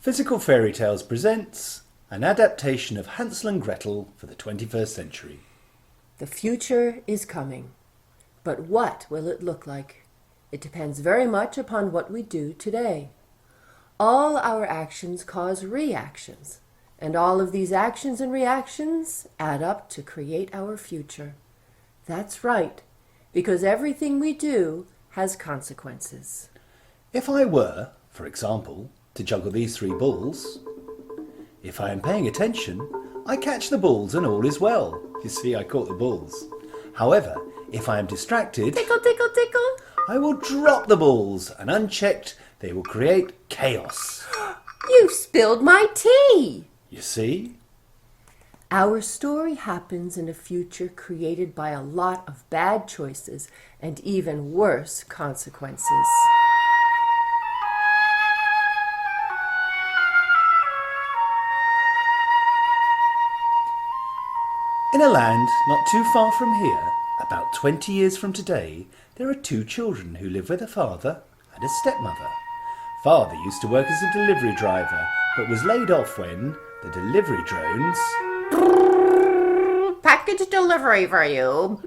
Fizzical Fairytales presents an adaptation of Hansel and Gretel for the 21st century. The future is coming, but what will it look like? It depends very much upon what we do today. All our actions cause reactions, and all of these actions and reactions add up to create our future. That's right, because everything we do has consequences. If I were, for example, to juggle these 3 balls, if I am paying attention, I catch the balls and all is well. You see, I caught the balls. However, if I am distracted, Tickle, tickle, tickle. I will drop the balls, and unchecked, they will create chaos. You spilled my tea! You see? Our story happens in a future created by a lot of bad choices and even worse consequences. In a land not too far from here, about 20 years from today, there are 2 children who live with a father and a stepmother. Father used to work as a delivery driver, but was laid off when the delivery drones Package delivery for you.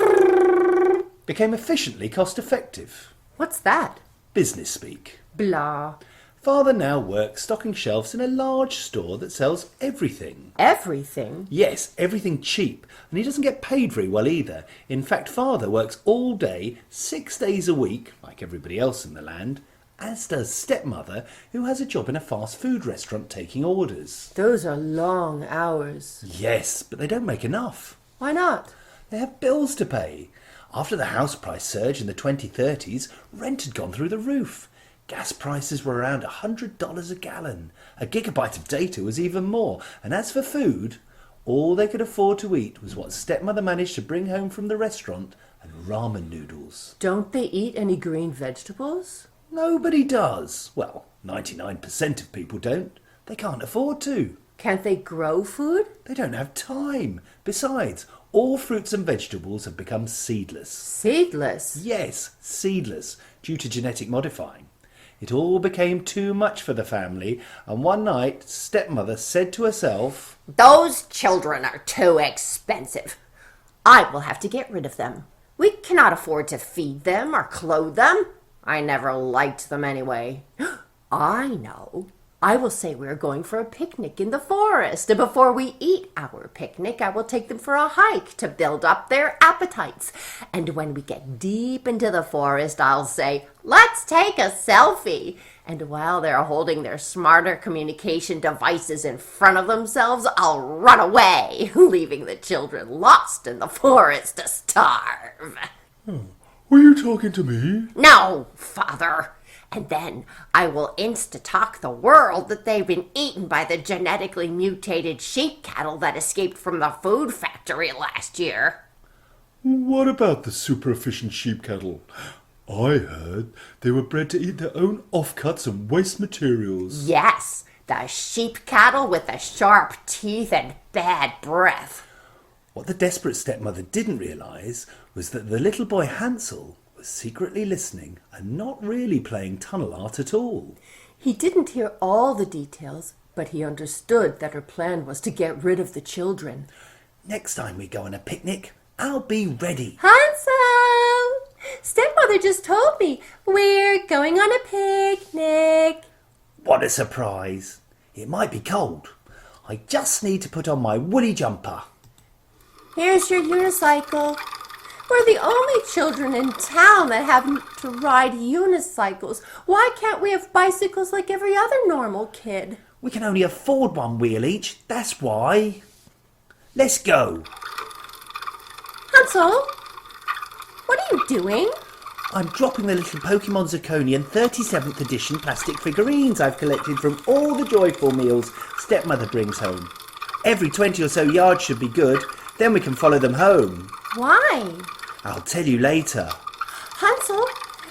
became efficiently cost-effective. What's that? Business speak. Blah. Father now works stocking shelves in a large store that sells everything. Everything? Yes, everything cheap, and he doesn't get paid very well either. In fact, Father works all day, 6 days a week, like everybody else in the land, as does stepmother, who has a job in a fast food restaurant taking orders. Those are long hours. Yes, but they don't make enough. Why not? They have bills to pay. After the house price surge in the 2030s, rent had gone through the roof. Gas prices were around $100 a gallon. A gigabyte of data was even more. And as for food, all they could afford to eat was what stepmother managed to bring home from the restaurant and ramen noodles. Don't they eat any green vegetables? Nobody does. Well, 99% of people don't. They can't afford to. Can't they grow food? They don't have time. Besides, all fruits and vegetables have become seedless. Seedless? Yes, seedless, due to genetic modifying. It all became too much for the family, and one night, stepmother said to herself, "Those children are too expensive. I will have to get rid of them. We cannot afford to feed them or clothe them. I never liked them anyway. I know. I will say we're going for a picnic in the forest, and before we eat our picnic, I will take them for a hike to build up their appetites. And when we get deep into the forest, I'll say, 'Let's take a selfie.' And while they're holding their smarter communication devices in front of themselves, I'll run away, leaving the children lost in the forest to starve." "Were you talking to me?" "No, Father. And then I will insta-talk the world that they've been eaten by the genetically mutated sheep cattle that escaped from the food factory last year." What about the super efficient sheep cattle? I heard they were bred to eat their own offcuts and waste materials. Yes, the sheep cattle with the sharp teeth and bad breath. What the desperate stepmother didn't realise was that the little boy Hansel was secretly listening and not really playing tunnel art at all. He didn't hear all the details, but he understood that her plan was to get rid of the children. "Next time we go on a picnic, I'll be ready." Hansel! Stepmother just told me we're going on a picnic. What a surprise. It might be cold. I just need to put on my woolly jumper. Here's your unicycle. We're the only children in town that have to ride unicycles. Why can't we have bicycles like every other normal kid? We can only afford 1 wheel each, that's why. Let's go. Hansel, what are you doing? I'm dropping the little Pokemon Zirconian 37th edition plastic figurines I've collected from all the joyful meals stepmother brings home. Every 20 or so yards should be good, then we can follow them home. Why? I'll tell you later. Hansel,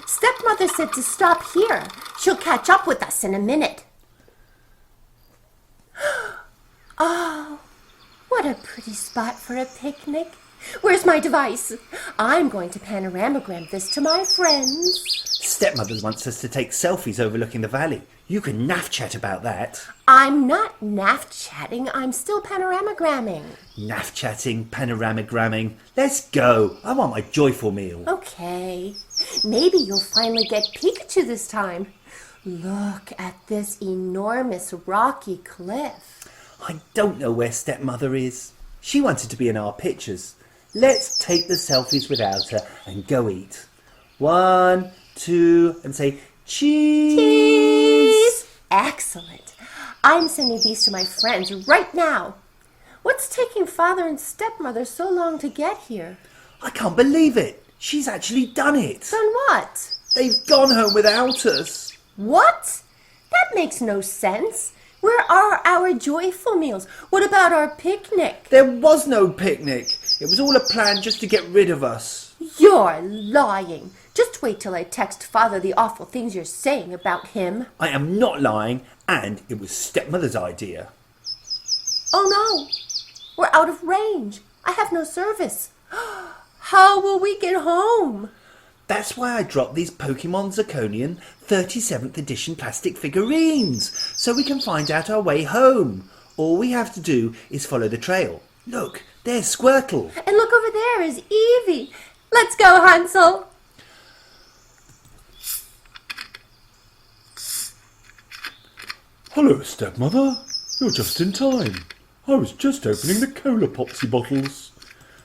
stepmother said to stop here. She'll catch up with us in a minute. Oh, what a pretty spot for a picnic. Where's my device? I'm going to panoramagram this to my friends. Stepmother wants us to take selfies overlooking the valley. You can naff chat about that. I'm not naff chatting, I'm still panoramagramming. Naff chatting, panoramagramming. Let's go. I want my joyful meal. Okay, maybe you'll finally get Pikachu this time. Look at this enormous rocky cliff. I don't know where Stepmother is. She wanted to be in our pictures. Let's take the selfies without her and go eat. 1, 2, and say cheese. Cheese! Excellent. I'm sending these to my friends right now. What's taking Father and Stepmother so long to get here? I can't believe it. She's actually done it. Done what? They've gone home without us. What? That makes no sense. Where are our joyful meals? What about our picnic? There was no picnic. It was all a plan just to get rid of us. You're lying. Just wait till I text Father the awful things you're saying about him. I am not lying, and it was Stepmother's idea. Oh no, we're out of range. I have no service. How will we get home? That's why I dropped these Pokemon Zirconian 37th edition plastic figurines, so we can find out our way home. All we have to do is follow the trail. Look, there's Squirtle. And look over there is Evie. Let's go, Hansel. Hello, Stepmother. You're just in time. I was just opening the Cola Popsy bottles.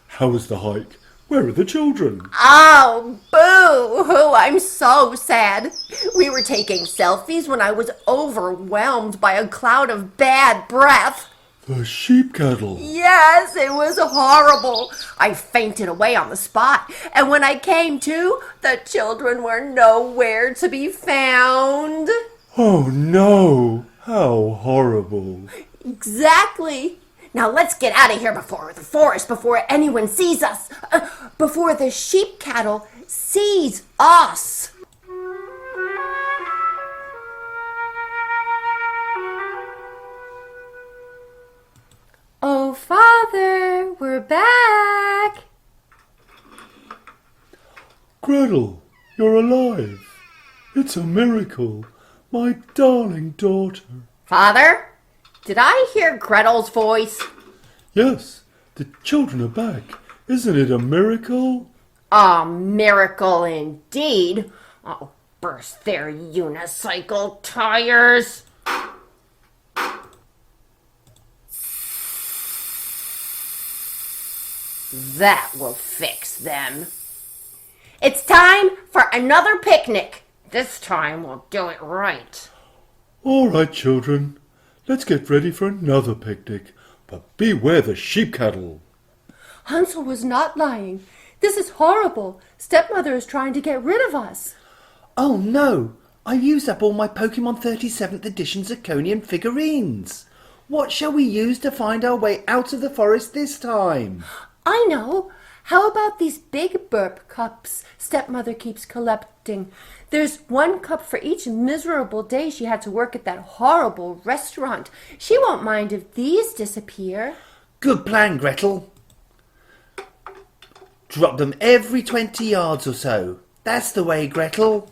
How was the hike? Where are the children? Oh, boo-hoo, I'm so sad. We were taking selfies when I was overwhelmed by a cloud of bad breath. The sheep cattle. Yes, it was horrible. I fainted away on the spot, and when I came to, the children were nowhere to be found. Oh no, how horrible. Exactly. Now let's get out of here before anyone sees us, before the sheep cattle sees us. Oh, Father, we're back. Gretel, you're alive. It's a miracle. My darling daughter. Father, did I hear Gretel's voice? Yes, the children are back. Isn't it a miracle? A miracle indeed. I'll burst their unicycle tires. That will fix them. It's time for another picnic. This time we'll do it right. All right, children. Let's get ready for another picnic. But beware the sheep cattle. Hansel was not lying. This is horrible. Stepmother is trying to get rid of us. Oh no! I used up all my Pokemon 37th edition Zirconian figurines. What shall we use to find our way out of the forest this time? I know. How about these big burp cups Stepmother keeps collecting? There's 1 cup for each miserable day she had to work at that horrible restaurant. She won't mind if these disappear. Good plan, Gretel. Drop them every 20 yards or so. That's the way, Gretel.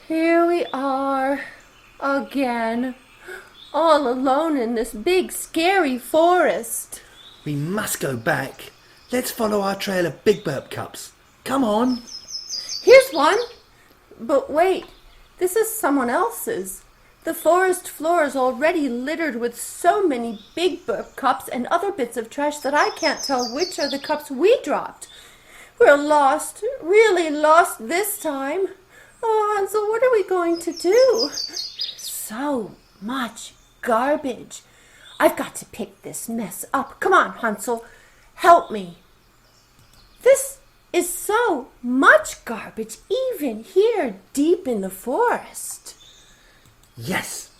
Here we are, again, all alone in this big, scary forest. We must go back. Let's follow our trail of big burp cups. Come on. Here's one. But wait, this is someone else's. The forest floor is already littered with so many big burp cups and other bits of trash that I can't tell which are the cups we dropped. We're lost, really lost this time. Oh, Hansel, what are we going to do? So much garbage. I've got to pick this mess up. Come on, Hansel, help me. This is so much garbage, even here deep in the forest. Yes.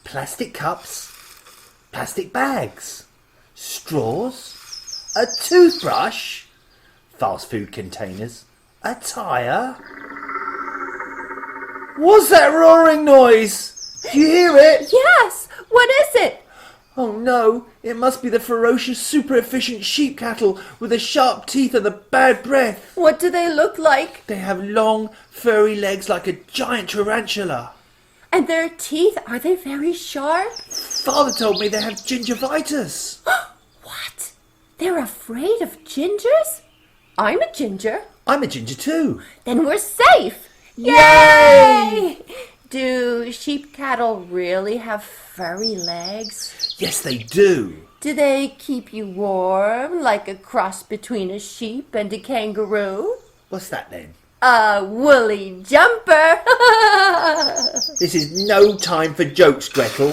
Plastic cups, plastic bags, straws, a toothbrush, fast food containers, A tyre? What's that roaring noise? Do you hear it? Yes! What is it? Oh no, it must be the ferocious, super efficient sheep cattle with the sharp teeth and the bad breath. What do they look like? They have long, furry legs like a giant tarantula. And their teeth, are they very sharp? Father told me they have gingivitis. What? They're afraid of gingers? I'm a ginger. I'm a ginger too. Then we're safe. Yay! Do sheep cattle really have furry legs? Yes, they do. Do they keep you warm, like a cross between a sheep and a kangaroo? What's that then? A woolly jumper! This is no time for jokes, Gretel.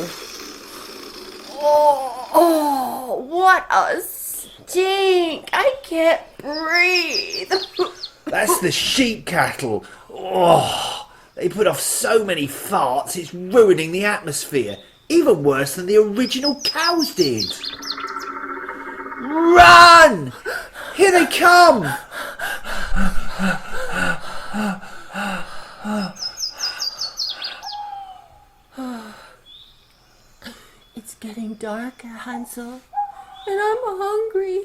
Oh, what a stink! I can't breathe. That's the sheep cattle. Oh, they put off so many farts, it's ruining the atmosphere. Even worse than the original cows did. Run! Here they come! It's getting dark, Hansel, and I'm hungry.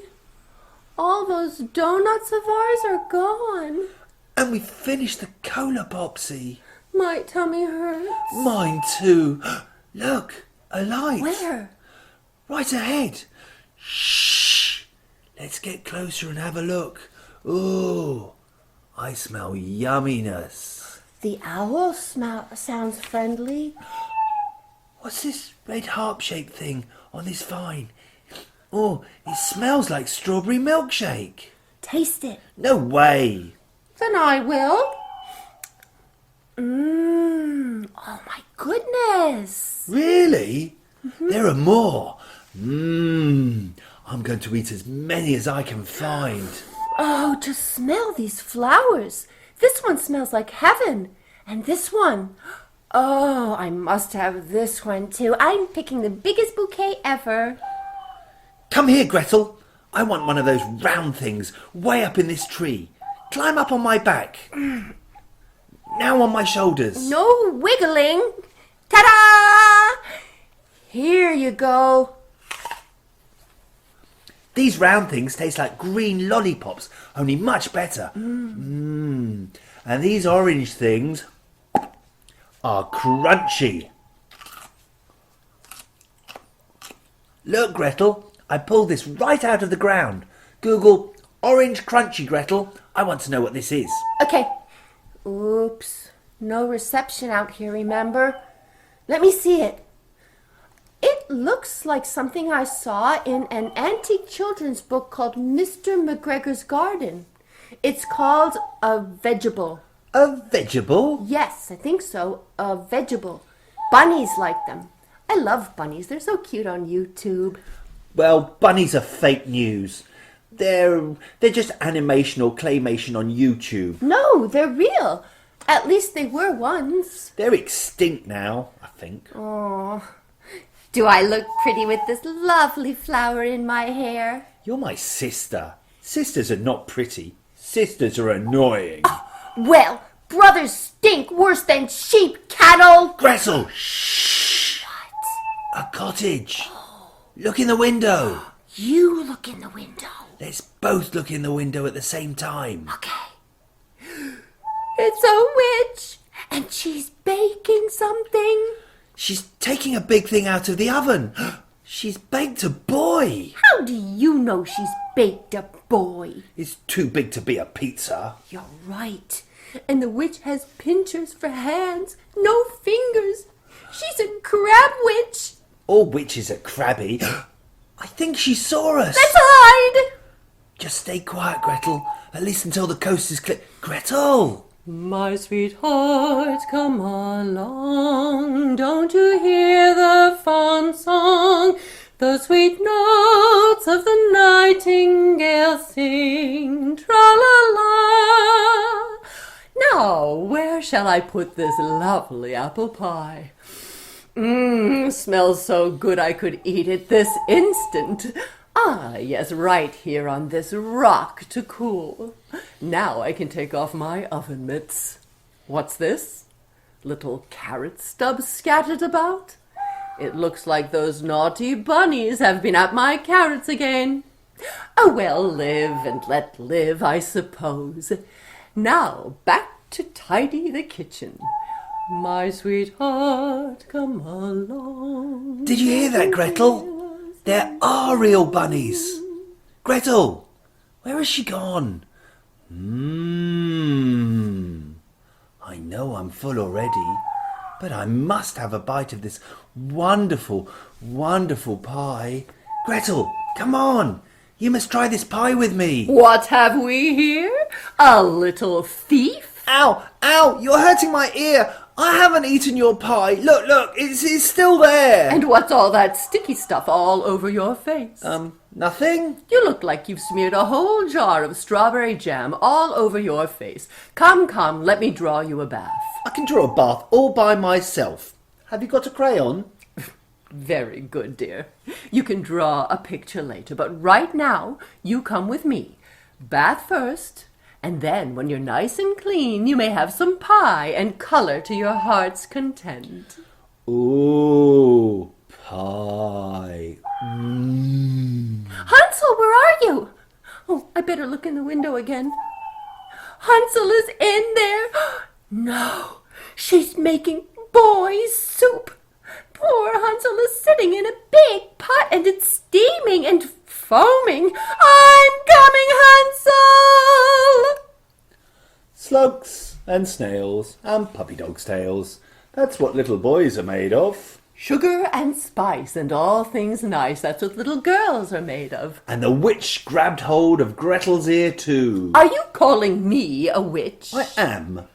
All those donuts of ours are gone. And we finished the cola, Popsy. My tummy hurts. Mine too. Look, a light. Where? Right ahead. Shh. Let's get closer and have a look. Ooh, I smell yumminess. The owl sounds friendly. What's this red harp-shaped thing on this vine? Oh, it smells like strawberry milkshake. Taste it. No way. Then I will. Oh my goodness. Really? There are more. I'm going to eat as many as I can find. Oh, just smell these flowers. This one smells like heaven. And this one. Oh, I must have this one too. I'm picking the biggest bouquet ever. Come here, Gretel. I want one of those round things way up in this tree. Climb up on my back. Now on my shoulders. No wiggling. Ta-da! Here you go. These round things taste like green lollipops, only much better. And these orange things are crunchy. Look, Gretel, I pulled this right out of the ground. Google orange crunchy, Gretel. I want to know what this is. Okay. Oops. No reception out here, remember? Let me see it. It looks like something I saw in an antique children's book called Mr. McGregor's Garden. It's called a vegetable. A vegetable? Yes, I think so. A vegetable. Bunnies like them. I love bunnies. They're so cute on YouTube. Well, bunnies are fake news. They're just animation or claymation on YouTube. No, they're real. At least they were once. They're extinct now, I think. Oh, do I look pretty with this lovely flower in my hair? You're my sister. Sisters are not pretty. Sisters are annoying. Well, brothers stink worse than sheep, cattle. Gretel, shh. What? A cottage. Look in the window. You look in the window. Let's both look in the window at the same time. Okay. It's a witch, and she's baking something. She's taking a big thing out of the oven. She's baked a boy. How do you know she's baked a boy? It's too big to be a pizza. You're right. And the witch has pinchers for hands, no fingers. She's a crab witch. All witches are crabby. I think she saw us. Let's hide. Just stay quiet, Gretel. At least until the coast is clear. Gretel! My sweetheart, come along. Don't you hear the fond song? The sweet notes of the nightingale sing. Tra-la-la. Now, where shall I put this lovely apple pie? Smells so good I could eat it this instant. Ah, yes, right here on this rock to cool. Now I can take off my oven mitts. What's this? Little carrot stubs scattered about? It looks like those naughty bunnies have been at my carrots again. Oh, well, live and let live, I suppose. Now, back to tidy the kitchen. My sweetheart, come along. Did you hear that, Gretel? There are real bunnies. Gretel, where has she gone? I know I'm full already, but I must have a bite of this wonderful, wonderful pie. Gretel, come on. You must try this pie with me. What have we here? A little thief? Ow, ow, you're hurting my ear. I haven't eaten your pie. Look, it's still there. And what's all that sticky stuff all over your face? Nothing? You look like you've smeared a whole jar of strawberry jam all over your face. Come, let me draw you a bath. I can draw a bath all by myself. Have you got a crayon? Very good, dear. You can draw a picture later, but right now you come with me. Bath first, and then when you're nice and clean, you may have some pie and color to your heart's content. Ooh, pie. Hansel, where are you? Oh, I better look in the window again. Hansel is in there. No, she's making boy's soup. Poor Hansel is sitting in a big pot and it's steaming and foaming. I'm coming, Hansel! Slugs and snails and puppy dogs' tails. That's what little boys are made of. Sugar and spice and all things nice. That's what little girls are made of. And the witch grabbed hold of Gretel's ear too. Are you calling me a witch? I am.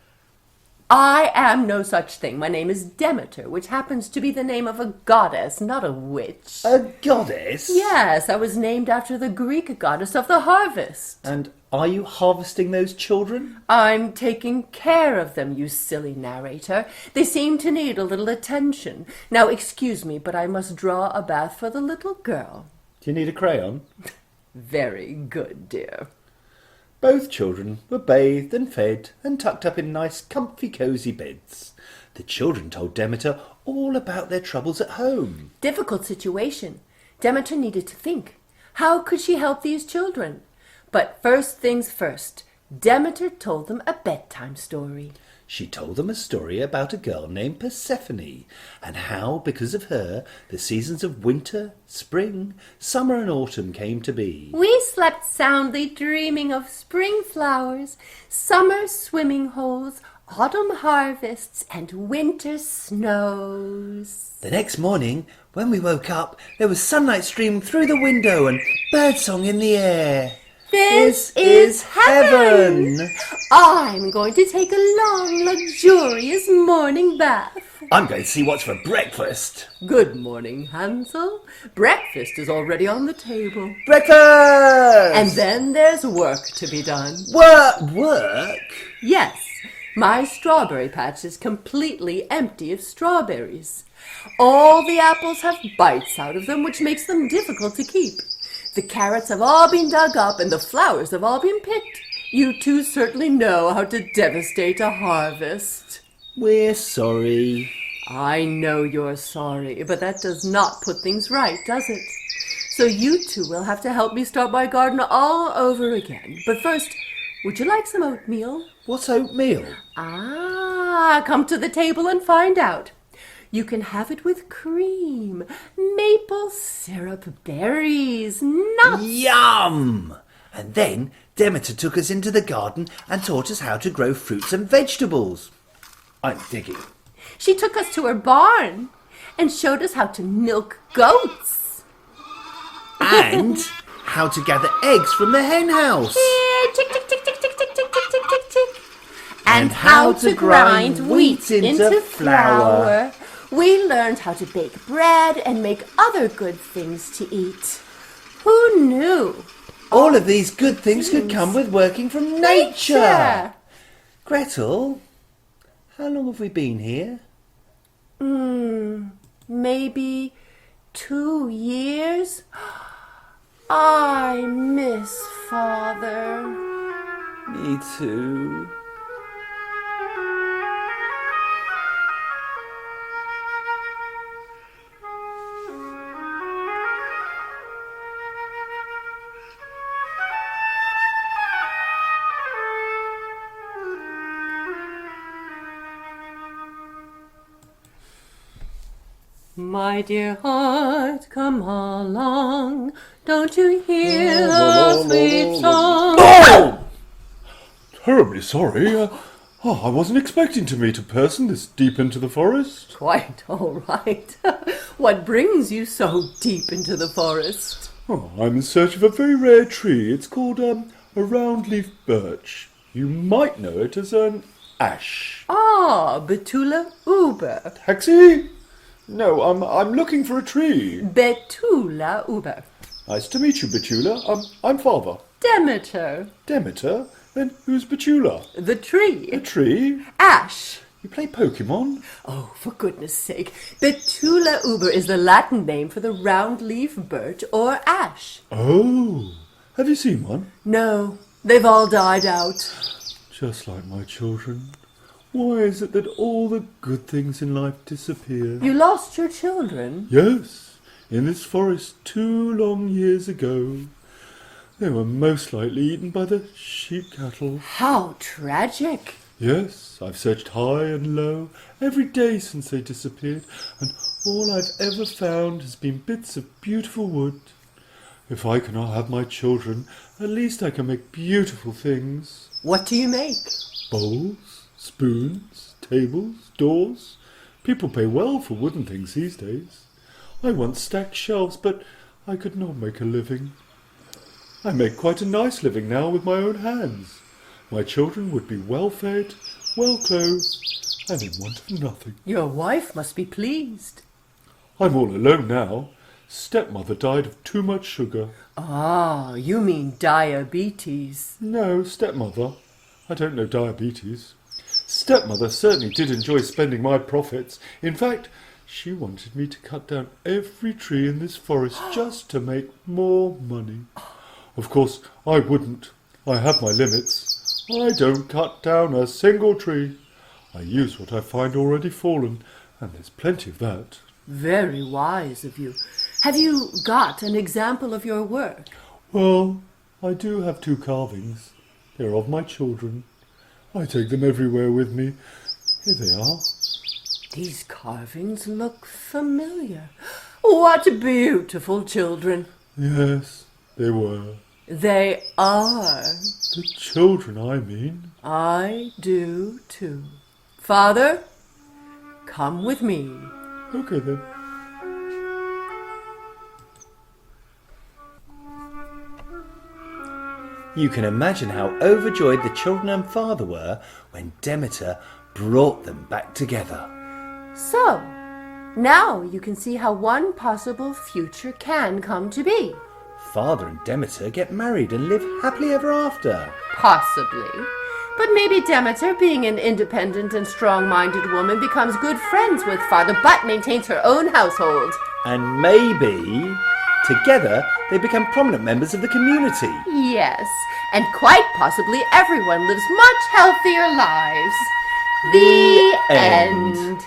I am no such thing. My name is Demeter, which happens to be the name of a goddess, not a witch. A goddess? Yes, I was named after the Greek goddess of the harvest. And are you harvesting those children? I'm taking care of them, you silly narrator. They seem to need a little attention. Now, excuse me, but I must draw a bath for the little girl. Do you need a crayon? Very good, dear. Both children were bathed and fed and tucked up in nice, comfy, cosy beds. The children told Demeter all about their troubles at home. Difficult situation. Demeter needed to think. How could she help these children? But first things first, Demeter told them a bedtime story. She told them a story about a girl named Persephone, and how, because of her, the seasons of winter, spring, summer and autumn came to be. We slept soundly dreaming of spring flowers, summer swimming holes, autumn harvests, and winter snows. The next morning, when we woke up, there was sunlight streaming through the window and birdsong in the air. This is heaven! I'm going to take a long, luxurious morning bath. I'm going to see what's for breakfast. Good morning, Hansel. Breakfast is already on the table. Breakfast! And then there's work to be done. Work? Yes, my strawberry patch is completely empty of strawberries. All the apples have bites out of them, which makes them difficult to keep. The carrots have all been dug up and the flowers have all been picked. You two certainly know how to devastate a harvest. We're sorry. I know you're sorry, but that does not put things right, does it? So you two will have to help me start my garden all over again. But first, would you like some oatmeal? What's oatmeal? Come to the table and find out. You can have it with cream, maple syrup, berries, nuts. Yum! And then Demeter took us into the garden and taught us how to grow fruits and vegetables. I'm digging. She took us to her barn and showed us how to milk goats. And how to gather eggs from the hen house. Tick, tick, tick, tick, tick, tick, tick, tick, tick, tick. And how to grind wheat into flour. We learned how to bake bread and make other good things to eat. Who knew? All of these good things could come with working from nature. Gretel, how long have we been here? Maybe 2 years. I miss Father. Me too. My dear heart, come along. Don't you hear the sweet song? Oh! Terribly sorry. I wasn't expecting to meet a person this deep into the forest. Quite all right. What brings you so deep into the forest? Oh, I'm in search of a very rare tree. It's called a round-leaf birch. You might know it as an ash. Ah, Betula Uber. Taxi? No, I'm looking for a tree. Betula Uber. Nice to meet you, Betula. I'm Father. Demeter. Demeter? Then who's Betula? The tree. A tree? Ash. You play Pokemon? Oh, for goodness sake. Betula Uber is the Latin name for the round-leaf birch or ash. Oh, have you seen one? No, they've all died out. Just like my children. Why is it that all the good things in life disappear? You lost your children? Yes, in this forest 2 long years ago. They were most likely eaten by the sheep cattle. How tragic. Yes, I've searched high and low every day since they disappeared, and all I've ever found has been bits of beautiful wood. If I cannot have my children, at least I can make beautiful things. What do you make? Bowls, spoons, tables, doors. People pay well for wooden things these days. I once stacked shelves, but I could not make a living. I make quite a nice living now with my own hands. My children would be well fed, well clothed, and in want of nothing. Your wife must be pleased. I'm all alone now. Stepmother died of too much sugar. Ah, you mean diabetes. No, stepmother. I don't know diabetes. Stepmother certainly did enjoy spending my profits. In fact, she wanted me to cut down every tree in this forest just to make more money. Of course, I wouldn't. I have my limits. I don't cut down a single tree. I use what I find already fallen, and there's plenty of that. Very wise of you. Have you got an example of your work? Well, I do have 2 carvings. They're of my children. I take them everywhere with me. Here they are. These carvings look familiar. What beautiful children. Yes, they were. They are. The children, I mean. I do too. Father, come with me. Okay then. You can imagine how overjoyed the children and father were when Demeter brought them back together. So, now you can see how one possible future can come to be. Father and Demeter get married and live happily ever after. Possibly. But maybe Demeter, being an independent and strong-minded woman, becomes good friends with Father, but maintains her own household. And maybe, together, they become prominent members of the community. Yes, and quite possibly everyone lives much healthier lives. The end.